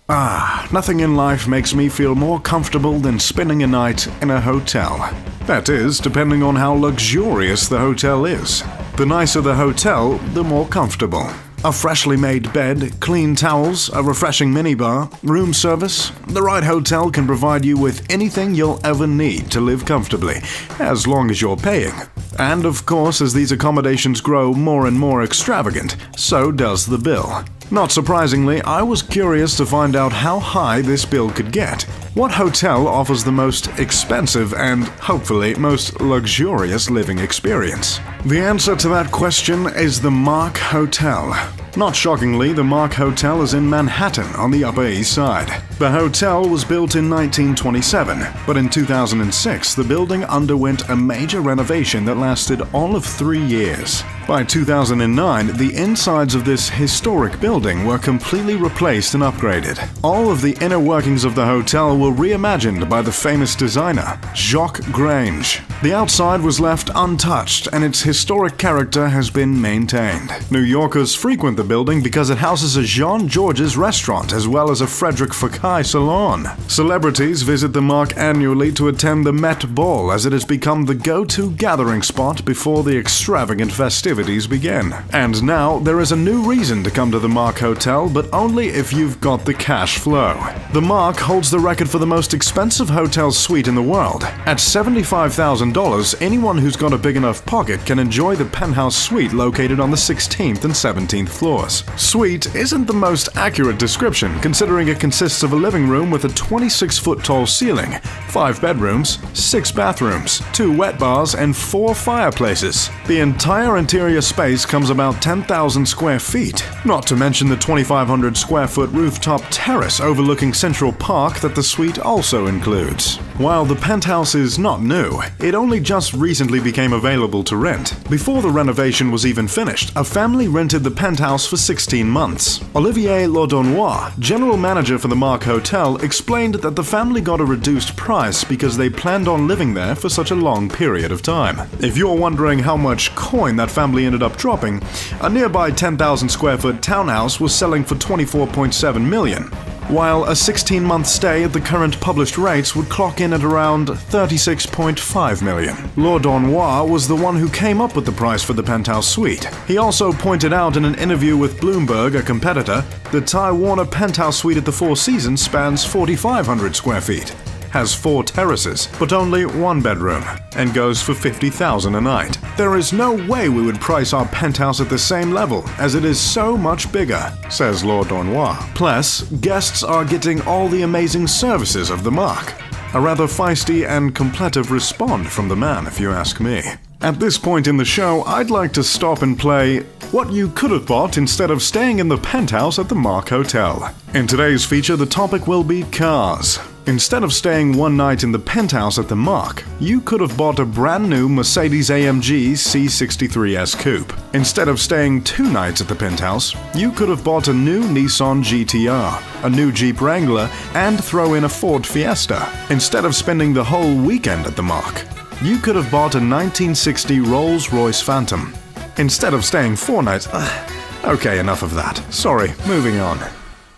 Nothing in life makes me feel more comfortable than spending a night in a hotel. That is, depending on how luxurious the hotel is. The nicer the hotel, the more comfortable. A freshly made bed, clean towels, a refreshing minibar, room service. The right hotel can provide you with anything you'll ever need to live comfortably, as long as you're paying. And of course, as these accommodations grow more and more extravagant, so does the bill. Not surprisingly, I was curious to find out how high this bill could get. What hotel offers the most expensive and, hopefully, most luxurious living experience? The answer to that question is the Mark Hotel. Not shockingly, the Mark Hotel is in Manhattan on the Upper East Side. The hotel was built in 1927, but in 2006 the building underwent a major renovation that lasted all of 3 years. By 2009, the insides of this historic building were completely replaced and upgraded. All of the inner workings of the hotel were reimagined by the famous designer, Jacques Grange. The outside was left untouched and its historic character has been maintained. New Yorkers frequent the building because it houses a Jean Georges restaurant as well as a Frederic Fekkai salon. Celebrities visit the Mark annually to attend the Met Ball, as it has become the go-to gathering spot before the extravagant festivities begin. And now there is a new reason to come to the Mark Hotel, but only if you've got the cash flow. The Mark holds the record for the most expensive hotel suite in the world. At $75,000, anyone who's got a big enough pocket can enjoy the penthouse suite located on the 16th and 17th floors. Suite isn't the most accurate description, considering it consists of a living room with a 26-foot tall ceiling, 5 bedrooms, 6 bathrooms, 2 wet bars, and 4 fireplaces. The entire interior space comes about 10,000 square feet, not to mention the 2,500 square foot rooftop terrace overlooking Central Park that the suite also includes. While the penthouse is not new, it only just recently became available to rent. Before the renovation was even finished, a family rented the penthouse for 16 months. Olivier Laudonnois, general manager for the Mark Hotel, explained that the family got a reduced price because they planned on living there for such a long period of time. If you're wondering how much coin that family ended up dropping, a nearby 10,000 square foot townhouse was selling for $24.7 million. While a 16-month stay at the current published rates would clock in at around $36.5 million. Laudonnois was the one who came up with the price for the penthouse suite. He also pointed out in an interview with Bloomberg, a competitor, the Ty Warner penthouse suite at the Four Seasons spans 4,500 square feet, has 4 terraces, but only 1 bedroom, and goes for $50,000 a night. There is no way we would price our penthouse at the same level, as it is so much bigger, says Laudonnois. Plus, guests are getting all the amazing services of the Mark. A rather feisty and completive respond from the man, if you ask me. At this point in the show, I'd like to stop and play what you could have bought instead of staying in the penthouse at the Mark Hotel. In today's feature, the topic will be cars. Instead of staying one night in the penthouse at the Mark, you could have bought a brand new Mercedes-AMG C63S Coupe. Instead of staying 2 nights at the penthouse, you could have bought a new Nissan GT-R, a new Jeep Wrangler, and throw in a Ford Fiesta. Instead of spending the whole weekend at the Mark, you could have bought a 1960 Rolls-Royce Phantom. Instead of staying 4 nights... Okay, enough of that. Sorry, moving on.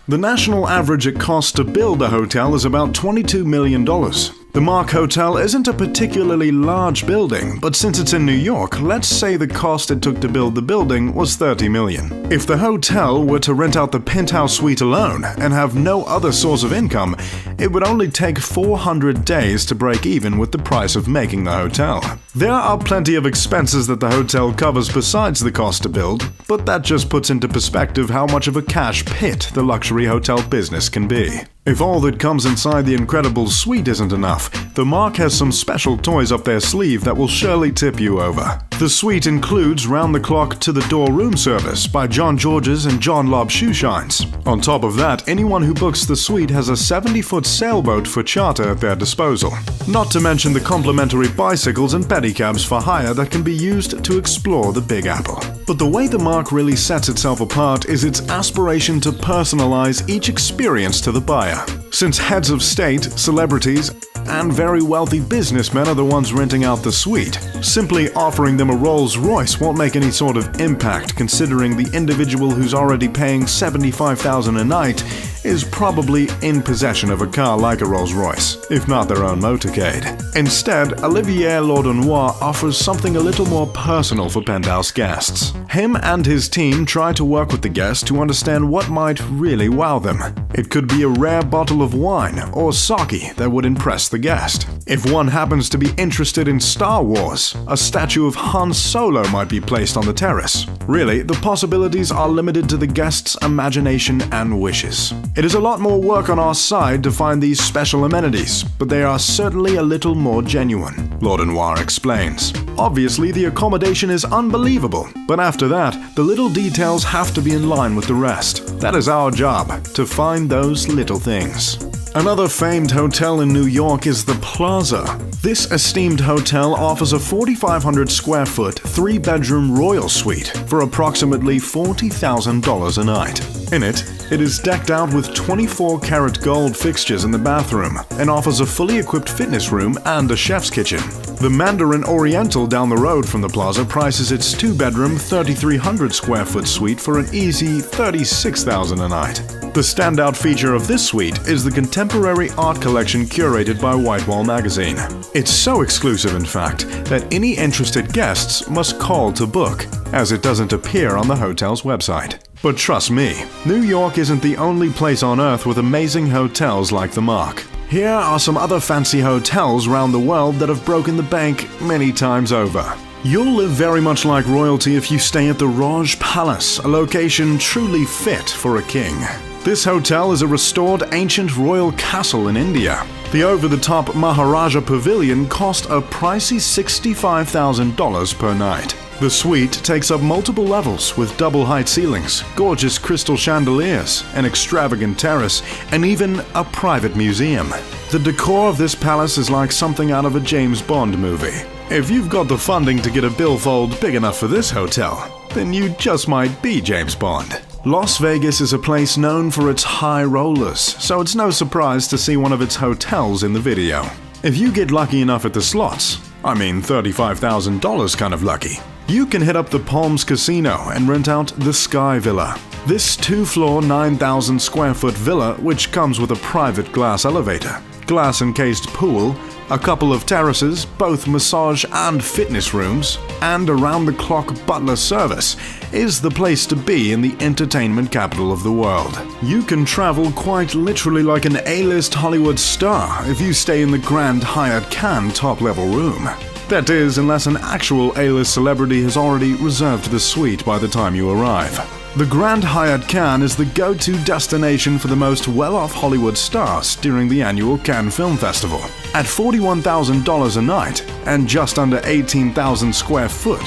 The national average it costs to build a hotel is about $22 million. The Mark Hotel isn't a particularly large building, but since it's in New York, let's say the cost it took to build the building was $30 million. If the hotel were to rent out the penthouse suite alone and have no other source of income, it would only take 400 days to break even with the price of making the hotel. There are plenty of expenses that the hotel covers besides the cost to build, but that just puts into perspective how much of a cash pit the luxury hotel business can be. If all that comes inside the incredible suite isn't enough, the Mark has some special toys up their sleeve that will surely tip you over. The suite includes round-the-clock to-the-door room service by Jean Georges and John Lobb Shoe Shines. On top of that, anyone who books the suite has a 70-foot sailboat for charter at their disposal. Not to mention the complimentary bicycles and pedicabs for hire that can be used to explore the Big Apple. But the way the Mark really sets itself apart is its aspiration to personalize each experience to the buyer. Since heads of state, celebrities, and very wealthy businessmen are the ones renting out the suite, simply offering them a Rolls-Royce won't make any sort of impact, considering the individual who's already paying $75,000 a night is probably in possession of a car like a Rolls-Royce, if not their own motorcade. Instead, Olivier Laudenois offers something a little more personal for Penthouse guests. Him and his team try to work with the guest to understand what might really wow them. It could be a rare bottle of wine or sake that would impress the guest. If one happens to be interested in Star Wars, a statue of Han Solo might be placed on the terrace. Really, the possibilities are limited to the guest's imagination and wishes. It is a lot more work on our side to find these special amenities, but they are certainly a little more genuine, Laudenois explains. Obviously, the accommodation is unbelievable, but after that, the little details have to be in line with the rest. That is our job, to find those little things. Another famed hotel in New York is the Plaza. This esteemed hotel offers a 4,500 square foot, 3-bedroom royal suite for approximately $40,000 a night. In it is decked out with 24-karat gold fixtures in the bathroom and offers a fully equipped fitness room and a chef's kitchen. The Mandarin Oriental down the road from the Plaza prices its 2-bedroom, 3,300 square foot suite for an easy $36,000 a night. The standout feature of this suite is the contemporary art collection curated by Whitewall magazine. It's so exclusive, in fact, that any interested guests must call to book, as it doesn't appear on the hotel's website. But trust me, New York isn't the only place on Earth with amazing hotels like the Mark. Here are some other fancy hotels around the world that have broken the bank many times over. You'll live very much like royalty if you stay at the Raj Palace, a location truly fit for a king. This hotel is a restored ancient royal castle in India. The over-the-top Maharaja Pavilion cost a pricey $65,000 per night. The suite takes up multiple levels with double-height ceilings, gorgeous crystal chandeliers, an extravagant terrace, and even a private museum. The decor of this palace is like something out of a James Bond movie. If you've got the funding to get a billfold big enough for this hotel, then you just might be James Bond. Las Vegas is a place known for its high rollers, so it's no surprise to see one of its hotels in the video. If you get lucky enough at the slots, I mean $35,000 kind of lucky, you can hit up the Palms Casino and rent out the Sky Villa. This 2-floor, 9,000 square foot villa, which comes with a private glass elevator, glass-encased pool, a couple of terraces, both massage and fitness rooms, and around-the-clock butler service, is the place to be in the entertainment capital of the world. You can travel quite literally like an A-list Hollywood star if you stay in the Grand Hyatt Cannes top-level room. That is, unless an actual A-list celebrity has already reserved the suite by the time you arrive. The Grand Hyatt Cannes is the go-to destination for the most well-off Hollywood stars during the annual Cannes Film Festival. At $41,000 a night and just under 18,000 square foot.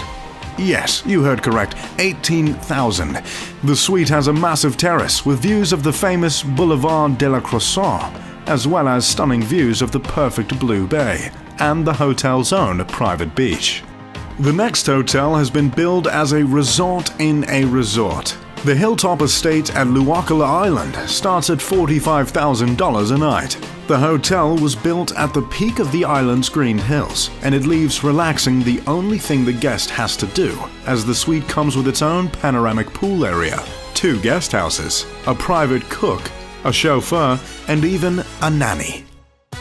Yes, you heard correct, 18,000. The suite has a massive terrace with views of the famous Boulevard de la Croissant, as well as stunning views of the perfect Blue Bay and the hotel's own private beach. The next hotel has been billed as a resort in a resort. The Hilltop Estate at Luakala Island starts at $45,000 a night. The hotel was built at the peak of the island's green hills, and it leaves relaxing the only thing the guest has to do, as the suite comes with its own panoramic pool area, 2 guest houses, a private cook, a chauffeur, and even a nanny.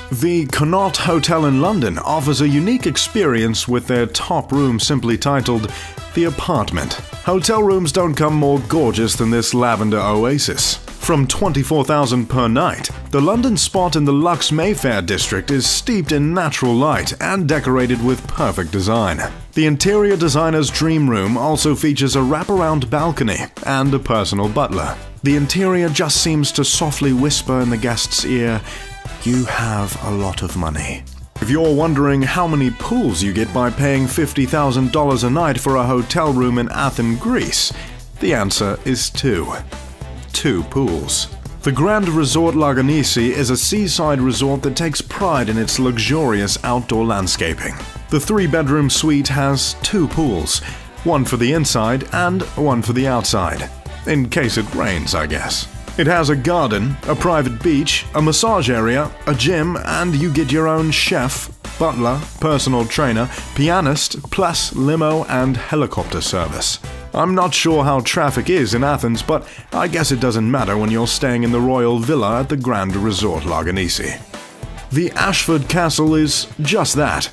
The Connaught Hotel in London offers a unique experience with their top room simply titled The Apartment. Hotel rooms don't come more gorgeous than this lavender oasis. From $24,000 per night, the London spot in the Lux Mayfair district is steeped in natural light and decorated with perfect design. The interior designer's dream room also features a wraparound balcony and a personal butler. The interior just seems to softly whisper in the guest's ear, "You have a lot of money." If you're wondering how many pools you get by paying $50,000 a night for a hotel room in Athens, Greece, the answer is 2. 2 pools. The Grand Resort Laganisi is a seaside resort that takes pride in its luxurious outdoor landscaping. The 3-bedroom suite has 2 pools, one for the inside and one for the outside. In case it rains, I guess. It has a garden, a private beach, a massage area, a gym, and you get your own chef, butler, personal trainer, pianist, plus limo and helicopter service. I'm not sure how traffic is in Athens, but I guess it doesn't matter when you're staying in the royal villa at the Grand Resort Laganisi. The Ashford Castle is just that,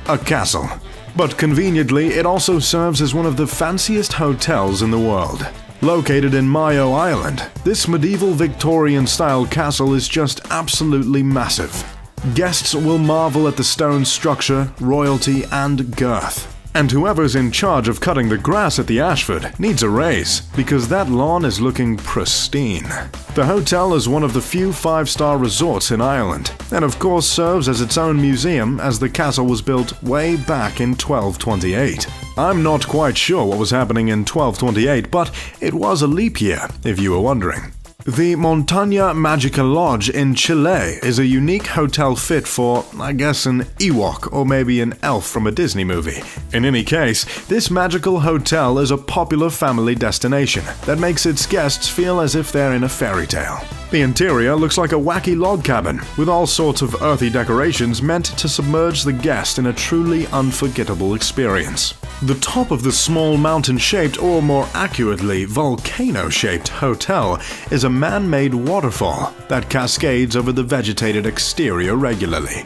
a castle. But conveniently, it also serves as one of the fanciest hotels in the world. Located in Mayo Island, this medieval Victorian-style castle is just absolutely massive. Guests will marvel at the stone structure, royalty, and girth. And whoever's in charge of cutting the grass at the Ashford needs a raise, because that lawn is looking pristine. The hotel is one of the few 5-star resorts in Ireland, and of course serves as its own museum as the castle was built way back in 1228. I'm not quite sure what was happening in 1228, but it was a leap year, if you were wondering. The Montaña Magica Lodge in Chile is a unique hotel fit for, I guess, an Ewok or maybe an elf from a Disney movie. In any case, this magical hotel is a popular family destination that makes its guests feel as if they're in a fairy tale. The interior looks like a wacky log cabin, with all sorts of earthy decorations meant to submerge the guest in a truly unforgettable experience. The top of the small mountain-shaped, or more accurately, volcano-shaped hotel is a man-made waterfall that cascades over the vegetated exterior regularly.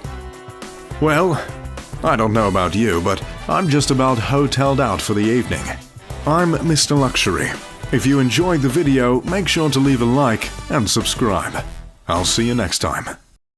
Well, I don't know about you, but I'm just about hoteled out for the evening. I'm Mr. Luxury. If you enjoyed the video, make sure to leave a like and subscribe. I'll see you next time.